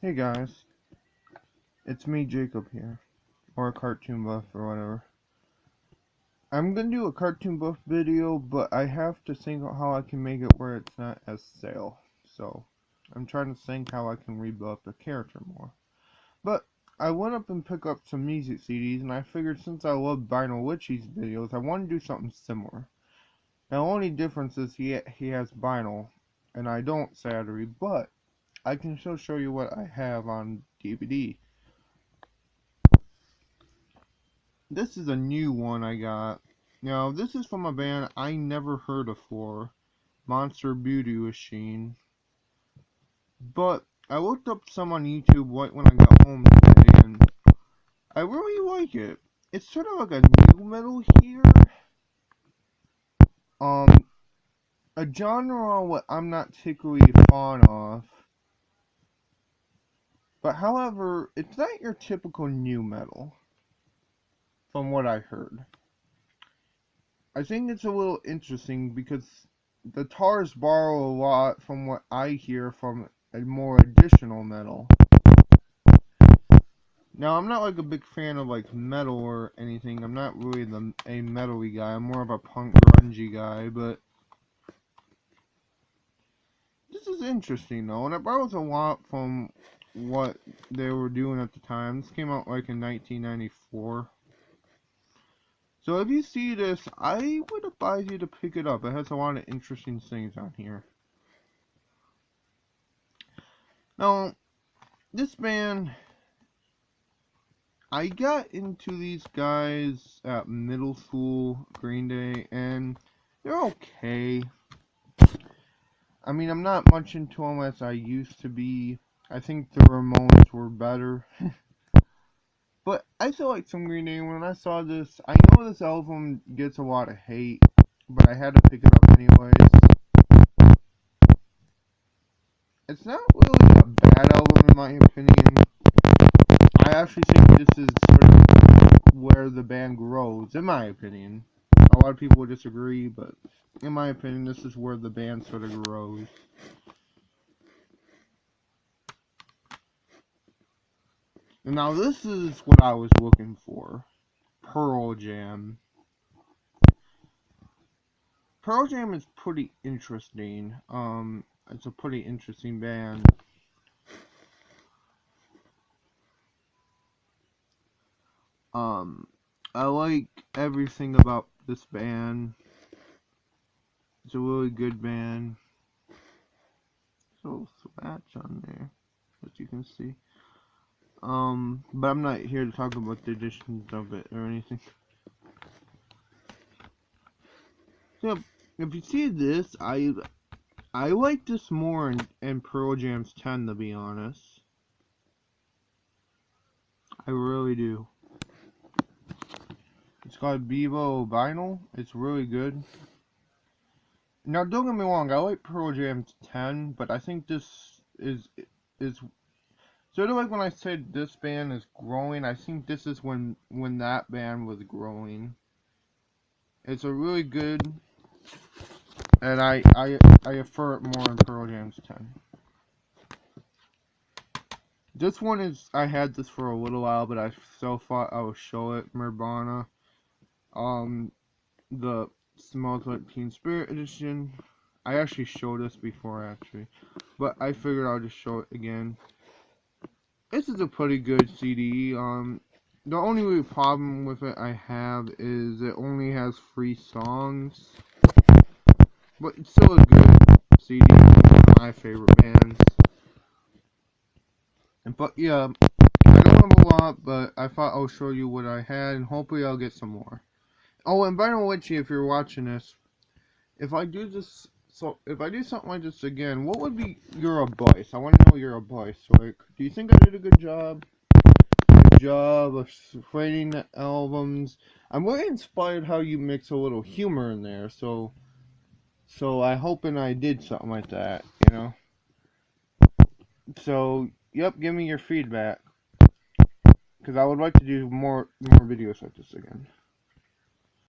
Hey guys, it's me Jacob here, or a cartoon buff or whatever. I'm gonna do a cartoon buff video, but I have to think of how I can make it where it's not as stale. So, I'm trying to think how I can rebuff the character more. But, I went up and picked up some music CDs, and I figured since I love Vinyl Witchy's videos, I want to do something similar. Now, the only difference is he has vinyl, and I don't, sadly, but I can still show you what I have on DVD. This is a new one I got. Now, this is from a band I never heard of before, Monster Beauty Machine. But I looked up some on YouTube right when I got home today, and I really like it. It's sort of like a new metal here. Um, a genre what I'm not particularly fond of. But however, it's not your typical new metal, from what I heard. I think it's a little interesting because the guitars borrow a lot from what I hear from a more additional metal. Now, I'm not like a big fan of like metal or anything. I'm not really a metal-y guy. I'm more of a punk grungy guy, but this is interesting though, and it borrows a lot from what they were doing at the time. This came out like in 1994. So if you see this, I would advise you to pick it up. It has a lot of interesting things on here. Now, this band, I got into these guys at middle school, Green Day, and they're okay. I mean, I'm not much into them as I used to be. I think the Ramones were better. But I still like some Green Day. When I saw this, I know this album gets a lot of hate, but I had to pick it up anyways. It's not really a bad album in my opinion. I actually think this is sort of where the band grows, in my opinion. A lot of people would disagree, but in my opinion, this is where the band sort of grows. And now this is what I was looking for. Pearl Jam. Pearl Jam is pretty interesting. It's a pretty interesting band. Um, I like everything about this band. It's a really good band. So scratch on there, as you can see. But I'm not here to talk about the editions of it or anything. So, if you see this, I like this more in Pearl Jam's 10, to be honest. I really do. It's called Bevo Vinyl. It's really good. Now, don't get me wrong, I like Pearl Jam's 10, but I think this is sort of like when I said this band is growing. I think this is when that band was growing. It's a really good, and I prefer it more in Pearl Jam's 10. This one is, I had this for a little while, but I still thought I would show it. Nirvana, the Smells Like Teen Spirit edition. I actually showed this before, actually, but I figured I'll just show it again. This is a pretty good CD. The only real problem with it I have is it only has 3 songs, but it's still a good CD. It's one of my favorite bands. But yeah, I don't have a lot, but I thought I'll show you what I had, and hopefully I'll get some more. Oh, and by the way, if you're watching this, if I do this, so if I do something like this again, what would be your advice? I want to know your advice. Like, do you think I did a good job? Good job of creating the albums. I'm really inspired how you mix a little humor in there. So I hoping I did something like that. You know. So yep, give me your feedback. Because I would like to do more videos like this again.